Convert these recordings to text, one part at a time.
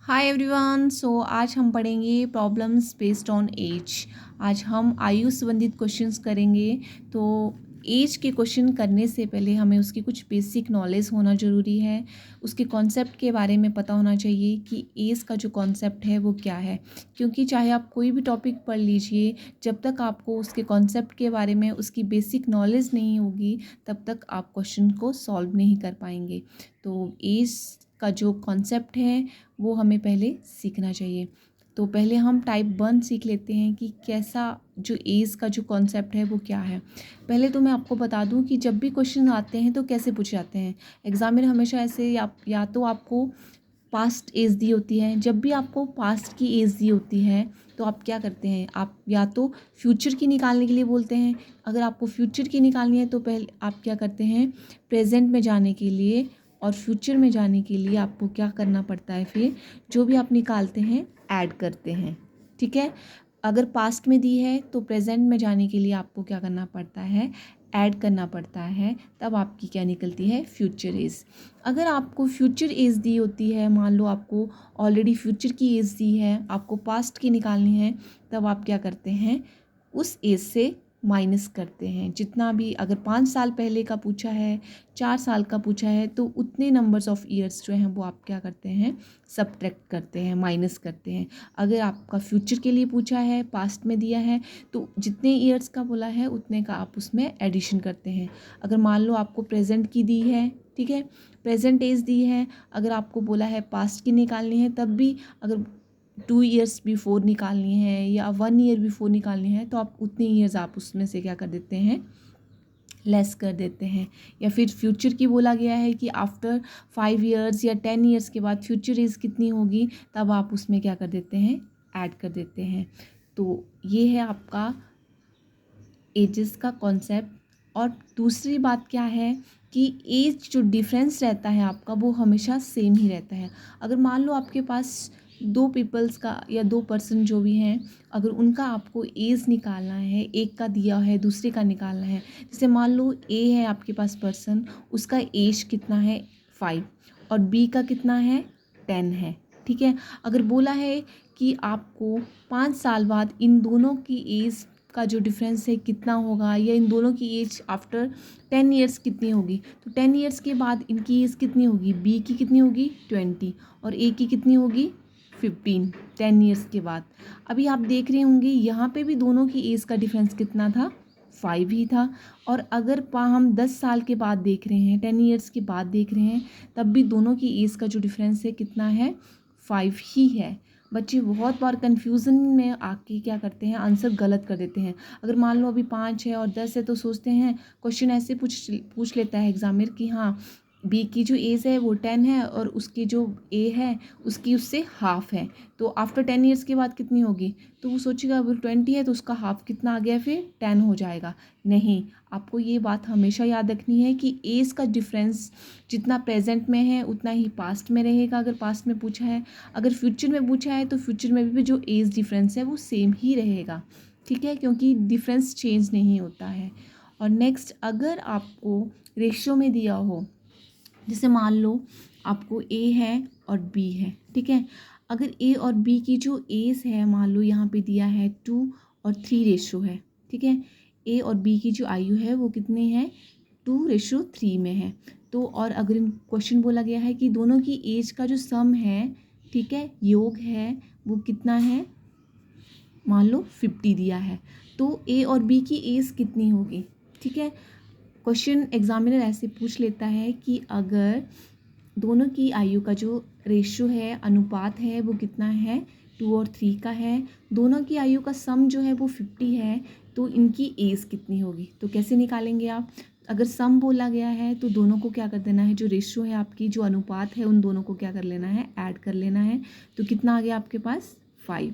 Hi everyone. आज हम पढ़ेंगे प्रॉब्लम्स बेस्ड ऑन एज। आज हम आयु संबंधित क्वेश्चंस करेंगे। तो एज के क्वेश्चन करने से पहले हमें उसकी कुछ बेसिक नॉलेज होना ज़रूरी है। उसके कॉन्सेप्ट के बारे में पता होना चाहिए कि एज का जो कॉन्सेप्ट है वो क्या है, क्योंकि चाहे आप कोई भी टॉपिक पढ़ लीजिए, जब तक आपको उसके कॉन्सेप्ट के बारे में उसकी बेसिक नॉलेज नहीं होगी तब तक आप क्वेश्चन को सॉल्व नहीं कर पाएंगे। तो एज का जो कॉन्सेप्ट है वो हमें पहले सीखना चाहिए। तो पहले हम टाइप 1 सीख लेते हैं कि कैसा जो एज का जो कॉन्सेप्ट है वो क्या है। पहले तो मैं आपको बता दूं कि जब भी क्वेश्चन आते हैं तो कैसे पूछे जाते हैं। एग्जामिनर हमेशा ऐसे या तो आपको पास्ट एज दी होती है। जब भी आपको पास्ट की एज दी होती है तो आप क्या करते हैं, आप या तो फ्यूचर की निकालने के लिए बोलते हैं। अगर आपको फ्यूचर की निकालनी है तो पहले आप क्या करते हैं, प्रेजेंट में जाने के लिए और फ्यूचर में जाने के लिए आपको क्या करना पड़ता है, फिर जो भी आप निकालते हैं ऐड करते हैं। ठीक है। अगर पास्ट में दी है तो प्रेजेंट में जाने के लिए आपको क्या करना पड़ता है, ऐड करना पड़ता है। तब आपकी क्या निकलती है, फ्यूचर एज। अगर आपको फ्यूचर एज दी होती है, मान लो आपको ऑलरेडी फ्यूचर की एज दी है, आपको पास्ट की निकालनी है, तब आप क्या करते हैं, उस एज से माइनस करते हैं। जितना भी, अगर 5 साल पहले का पूछा है, 4 साल का पूछा है, तो उतने नंबर्स ऑफ ईयर्स जो हैं वो आप क्या करते हैं, सब्ट्रैक्ट करते हैं, माइनस करते हैं। अगर आपका फ्यूचर के लिए पूछा है, पास्ट में दिया है, तो जितने ईयर्स का बोला है उतने का आप उसमें एडिशन करते हैं। अगर मान लो आपको प्रेजेंट की दी है, ठीक है, प्रेजेंट एज दी है, अगर आपको बोला है पास्ट की निकालनी है, तब भी अगर 2 ईयर्स बिफोर निकालनी है या 1 ईयर बिफोर निकालनी है तो आप उतने ईयर्स आप उसमें से क्या कर देते हैं, लेस कर देते हैं। या फिर फ्यूचर की बोला गया है कि आफ्टर 5 ईयर्स या 10 ईयर्स के बाद फ्यूचर एज कितनी होगी, तब आप उसमें क्या कर देते हैं, ऐड कर देते हैं। तो ये है आपका एजेस का कॉन्सेप्ट। और दूसरी बात क्या है कि एज जो डिफरेंस रहता है आपका वो हमेशा सेम ही रहता है। अगर मान लो आपके पास 2 पीपल्स का या 2 पर्सन जो भी हैं, अगर उनका आपको एज निकालना है, एक का दिया है दूसरे का निकालना है। जैसे मान लो ए है आपके पास पर्सन, उसका एज कितना है 5 और बी का कितना है 10 है। ठीक है। अगर बोला है कि आपको 5 साल बाद इन दोनों की एज का जो डिफरेंस है कितना होगा, या इन दोनों की एज आफ्टर 10 ईयर्स कितनी होगी, तो 10 ईयर्स के बाद इनकी एज कितनी होगी, बी की कितनी होगी 20 और ए की कितनी होगी 15, 10 ईयर्स के बाद। अभी आप देख रहे होंगे यहाँ पे भी दोनों की एज का डिफरेंस कितना था, 5 ही था। और अगर हम 10 साल के बाद देख रहे हैं, 10 ईयर्स के बाद देख रहे हैं, तब भी दोनों की एज का जो डिफरेंस है कितना है, 5 ही है। बच्चे बहुत बार कन्फ्यूज़न में आके क्या करते हैं, आंसर गलत कर देते हैं। अगर मान लो अभी 5 है और 10 है तो सोचते हैं, क्वेश्चन ऐसे पूछ लेता है एग्जामिनर कि हाँ, बी की जो एज है वो 10 है और उसकी जो ए है उसकी उससे हाफ है, तो आफ्टर 10 ईयर्स के बाद कितनी होगी, तो वो सोचेगा वो 20 है तो उसका हाफ कितना आ गया, फिर 10 हो जाएगा। नहीं, आपको ये बात हमेशा याद रखनी है कि एज का डिफरेंस जितना प्रेजेंट में है उतना ही पास्ट में रहेगा, अगर पास्ट में पूछा है। अगर फ्यूचर में पूछा है तो फ्यूचर में भी जो एज डिफरेंस है वो सेम ही रहेगा। ठीक है, क्योंकि डिफरेंस चेंज नहीं होता है। और नेक्स्ट, अगर आपको रेशियो में दिया हो, जैसे मान लो आपको ए है और बी है, ठीक है। अगर ए और बी की जो एज है, मान लो यहाँ पे दिया है 2 और 3 रेशो है, ठीक है। ए और बी की जो आयु है वो कितनी है, 2:3 में है। तो और अगर क्वेश्चन बोला गया है कि दोनों की एज का जो सम है, ठीक है, योग है, वो कितना है, मान लो 50 दिया है, तो ए और बी की एज कितनी होगी। ठीक है। क्वेश्चन एग्जामिनर ऐसे पूछ लेता है कि अगर दोनों की आयु का जो रेशियो है, अनुपात है, वो कितना है, 2 और 3 का है, दोनों की आयु का सम जो है वो 50 है, तो इनकी एज कितनी होगी। तो कैसे निकालेंगे आप, अगर सम बोला गया है तो दोनों को क्या कर देना है, जो रेशियो है आपकी, जो अनुपात है, उन दोनों को क्या कर लेना है, ऐड कर लेना है। तो कितना आ गया आपके पास, 5।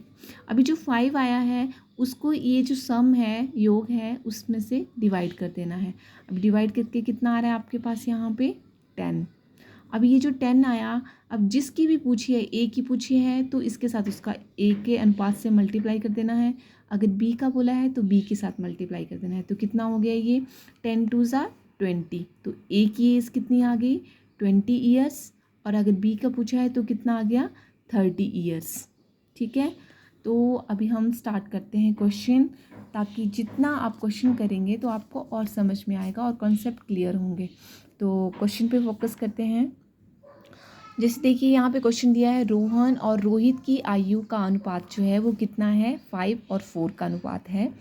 अभी जो 5 आया है उसको ये जो सम है, योग है, उसमें से डिवाइड कर देना है। अब डिवाइड करके कितना आ रहा है आपके पास यहाँ पे, 10। अब ये जो 10 आया, अब जिसकी भी पूछी है, ए की पूछी है तो इसके साथ उसका ए के अनुपात से मल्टीप्लाई कर देना है। अगर बी का बोला है तो बी के साथ मल्टीप्लाई कर देना है। तो कितना हो गया ये, 10 2 ज़ा 20। तो ए की एज कितनी आ गई, 20 ईयर्स। और अगर बी का पूछा है तो कितना आ गया, 30 ईयर्स। ठीक है, तो अभी हम स्टार्ट करते हैं क्वेश्चन, ताकि जितना आप क्वेश्चन करेंगे तो आपको और समझ में आएगा और कॉन्सेप्ट क्लियर होंगे। तो क्वेश्चन पे फोकस करते हैं। जैसे देखिए यहाँ पे क्वेश्चन दिया है, रोहन और रोहित की आयु का अनुपात जो है वो कितना है, 5 और 4 का अनुपात है।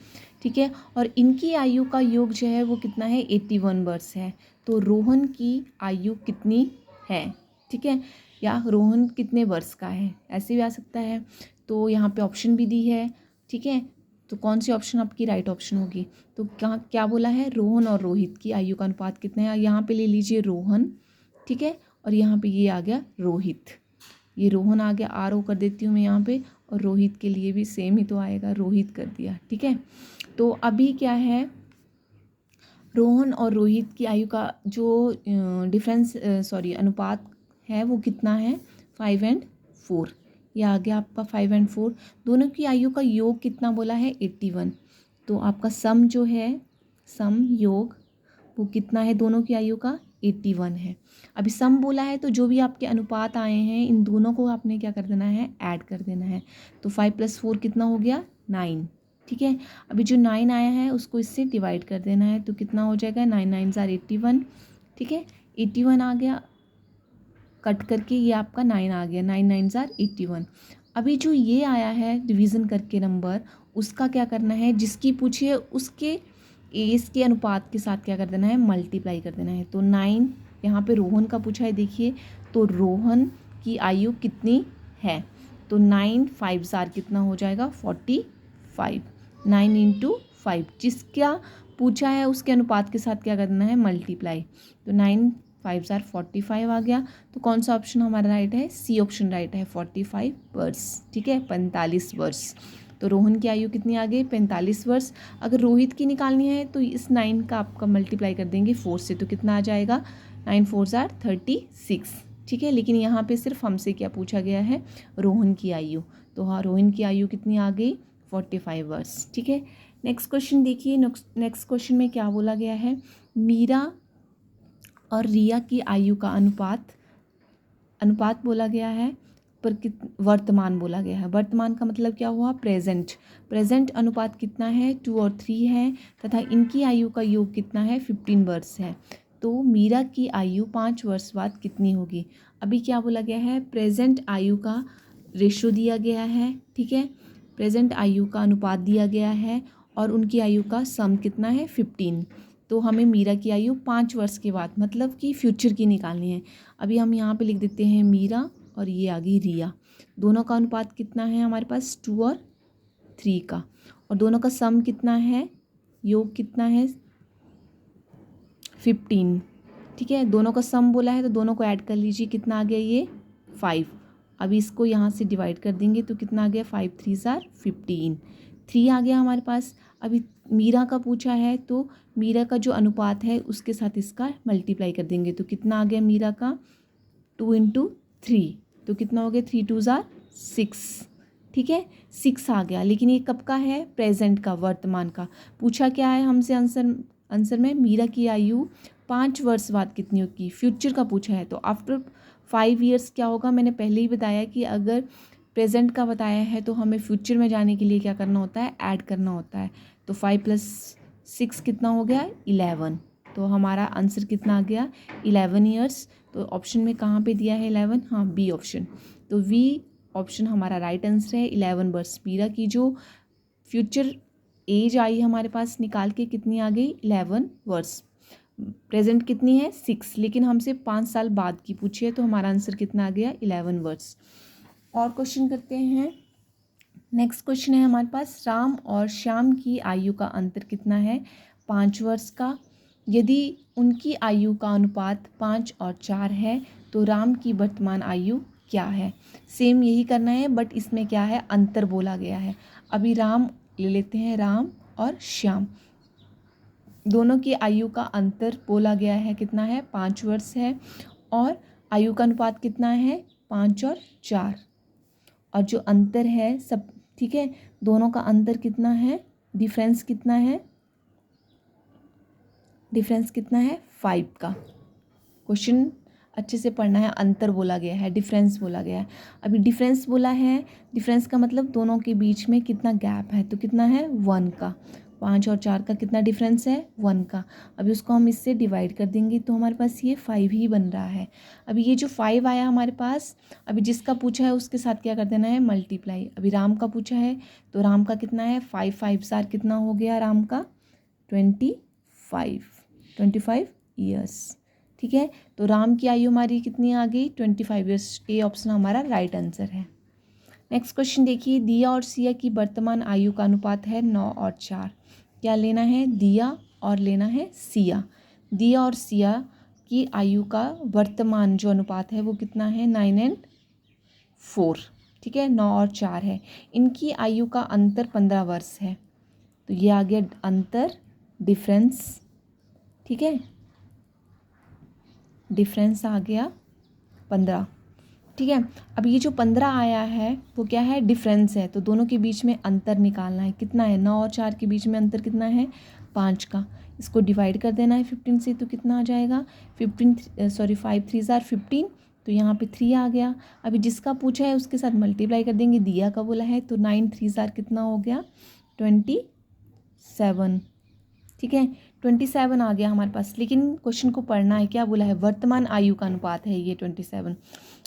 ठीक है, और इनकी आयु का योग जो है वो कितना है, 81 वर्ष है। तो रोहन की आयु कितनी है, ठीक है, या रोहन कितने वर्ष का है, ऐसे भी आ सकता है। तो यहाँ पे ऑप्शन भी दी है। ठीक है, तो कौन सी ऑप्शन आपकी राइट ऑप्शन होगी? तो क्या बोला है, रोहन और रोहित की आयु का अनुपात कितना है। यहाँ पे ले लीजिए रोहन, ठीक है, और यहाँ पे ये आ गया रोहित। ये रोहन आ गया, आर ओ कर देती हूँ मैं यहाँ पे, और रोहित के लिए भी सेम ही तो आएगा, रोहित कर दिया। ठीक है, तो अभी क्या है, रोहन और रोहित की आयु का जो डिफरेंस अनुपात है वो कितना है, 5 और 4। ये आ गया आपका 5 और 4। दोनों की आयु का योग कितना बोला है, 81। तो आपका सम जो है, सम योग वो कितना है, दोनों की आयु का 81 है। अभी सम बोला है तो जो भी आपके अनुपात आए हैं इन दोनों को आपने क्या कर देना है, ऐड कर देना है। तो 5 + 4 कितना हो गया, 9। ठीक है, अभी जो 9 आया है उसको इससे डिवाइड कर देना है, तो कितना हो जाएगा, 9 9 = 81। ठीक है, 81 आ गया, कट करके ये आपका 9 आ गया, 9 9 = 81। अभी जो ये आया है डिवीज़न करके नंबर, उसका क्या करना है, जिसकी पूछी है उसके एज के अनुपात के साथ क्या कर देना है, मल्टीप्लाई कर देना है। तो 9 यहाँ पे रोहन का पूछा है, देखिए तो रोहन की आयु कितनी है, तो 9 5 * कितना हो जाएगा, 45। 9 × 5 जिसका पूछा है उसके अनुपात के साथ क्या करना है, मल्टीप्लाई। तो 9 5 * 45 आ गया। तो कौन सा ऑप्शन हमारा राइट है, सी ऑप्शन राइट है, 45 वर्ष। ठीक है, 45 वर्ष। तो रोहन की आयु कितनी आ गई, 45 वर्ष। अगर रोहित की निकालनी है तो इस 9 का आपका मल्टीप्लाई कर देंगे 4 से, तो कितना आ जाएगा, 9 4 = 36। ठीक है, लेकिन यहाँ पे सिर्फ हमसे क्या पूछा गया है, रोहन की आयु। तो हाँ, रोहन की आयु कितनी आ गई, 45 वर्ष। ठीक है, नेक्स्ट क्वेश्चन देखिए। नेक्स्ट क्वेश्चन में क्या बोला गया है, मीरा और रिया की आयु का अनुपात बोला गया है, पर वर्तमान बोला गया है। वर्तमान का मतलब क्या हुआ, प्रेजेंट अनुपात कितना है, 2 और 3 है, तथा इनकी आयु का योग कितना है, 15 वर्ष है। तो मीरा की आयु 5 वर्ष बाद कितनी होगी। अभी क्या बोला गया है, प्रेजेंट आयु का रेशो दिया गया है। ठीक है, प्रेजेंट आयु का अनुपात दिया गया है, और उनकी आयु का सम कितना है, 15। तो हमें मीरा की आयु 5 वर्ष के बाद, मतलब कि फ्यूचर की निकालनी है। अभी हम यहाँ पे लिख देते हैं मीरा, और ये आ गई रिया। दोनों का अनुपात कितना है हमारे पास, 2 और 3 का, और दोनों का सम कितना है, योग कितना है, 15। ठीक है, दोनों का सम बोला है तो दोनों को ऐड कर लीजिए, कितना आ गया ये, 5। अभी इसको यहाँ से डिवाइड कर देंगे तो कितना आ गया, 5 3 = 15। 3 आ गया हमारे पास। अभी मीरा का पूछा है तो मीरा का जो अनुपात है उसके साथ इसका मल्टीप्लाई कर देंगे, तो कितना आ गया मीरा का, 2 × 3, तो कितना हो गया, 3 2 = 6। ठीक है, 6 आ गया। लेकिन ये कब का है, प्रेजेंट का, वर्तमान का। पूछा क्या है हमसे आंसर में, मीरा की आयु 5 वर्ष बाद कितनी होगी, फ्यूचर का पूछा है। तो आफ्टर 5 ईयर्स क्या होगा, मैंने पहले ही बताया कि अगर प्रेजेंट का बताया है तो हमें फ्यूचर में जाने के लिए क्या करना होता है, ऐड करना होता है। तो 5 + 6 कितना हो गया, 11। तो हमारा आंसर कितना आ गया, 11 ईयर्स। तो ऑप्शन में कहाँ पे दिया है 11, हाँ बी ऑप्शन। तो वी ऑप्शन हमारा राइट आंसर है, 11 वर्ष। मीरा की जो फ्यूचर एज आई हमारे पास निकाल के कितनी आ गई, 11 वर्ष। प्रेजेंट कितनी है, 6, लेकिन हमसे 5 साल बाद की पूछी है, तो हमारा आंसर कितना आ गया, 11 वर्ष। और क्वेश्चन करते हैं। नेक्स्ट क्वेश्चन है हमारे पास, राम और श्याम की आयु का अंतर कितना है, 5 वर्ष का। यदि उनकी आयु का अनुपात 5 और 4 है तो राम की वर्तमान आयु क्या है। सेम यही करना है, बट इसमें क्या है, अंतर बोला गया है। अभी राम ले लेते हैं, राम और श्याम, दोनों की आयु का अंतर बोला गया है, कितना है, 5 वर्ष है, और आयु का अनुपात कितना है, 5 और 4। और जो अंतर है सब, ठीक है, दोनों का अंतर कितना है, डिफरेंस कितना है, 5 का। क्वेश्चन अच्छे से पढ़ना है। अंतर बोला गया है, डिफरेंस बोला गया है। अभी डिफरेंस बोला है, डिफरेंस का मतलब दोनों के बीच में कितना गैप है, तो कितना है 1 का। 5 और 4 का कितना डिफरेंस है 1 का। अभी उसको हम इससे डिवाइड कर देंगे तो हमारे पास ये 5 ही बन रहा है। अभी ये जो 5 आया हमारे पास, अभी जिसका पूछा है उसके साथ क्या कर देना है, मल्टीप्लाई। अभी राम का पूछा है तो राम का कितना है 5 5 4 कितना हो गया राम का 25 ईयर्स। ठीक है, तो राम की आयु हमारी कितनी आ गई 25 ईयर्स। ए ऑप्शन हमारा राइट आंसर है। नेक्स्ट क्वेश्चन देखिए, दिया और सिया की वर्तमान आयु का अनुपात है 9 और 4। क्या लेना है, दिया और लेना है सिया। दिया और सिया की आयु का वर्तमान जो अनुपात है वो कितना है 9 और 4। ठीक है, 9 और 4 है। इनकी आयु का अंतर 15 वर्ष है, तो ये आ गया अंतर, डिफरेंस। ठीक है, डिफरेंस आ गया 15। ठीक है, अब ये जो 15 आया है वो क्या है, डिफरेंस है। तो दोनों के बीच में अंतर निकालना है, कितना है 9 और 4 के बीच में अंतर कितना है 5 का। इसको डिवाइड कर देना है 15 से, तो कितना आ जाएगा 5 3 ज़ार 15, तो यहाँ पे 3 आ गया। अभी जिसका पूछा है उसके साथ मल्टीप्लाई कर देंगे, दिया का बोला है तो 9 3 ज़ार कितना हो गया 27। ठीक है, 27 आ गया हमारे पास। लेकिन क्वेश्चन को पढ़ना है, क्या बोला है, वर्तमान आयु का अनुपात है ये 27।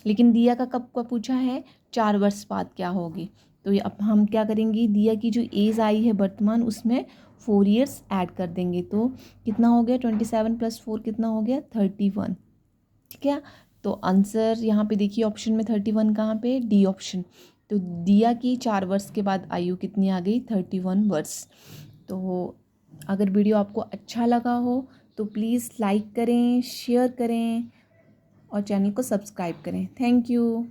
लेकिन दिया का कब का पूछा है, 4 वर्ष बाद क्या होगी। तो ये अब हम क्या करेंगे, दिया की जो एज आई है वर्तमान उसमें 4 ईयर्स ऐड कर देंगे, तो कितना हो गया 27 + 4 कितना हो गया 31। ठीक है, तो आंसर यहाँ पे देखिए ऑप्शन में 31 कहाँ पे, डी ऑप्शन। तो दिया की 4 वर्ष के बाद आयु कितनी आ गई 31 वर्ष। तो अगर वीडियो आपको अच्छा लगा हो तो प्लीज़ लाइक करें, शेयर करें और चैनल को सब्सक्राइब करें। Thank you.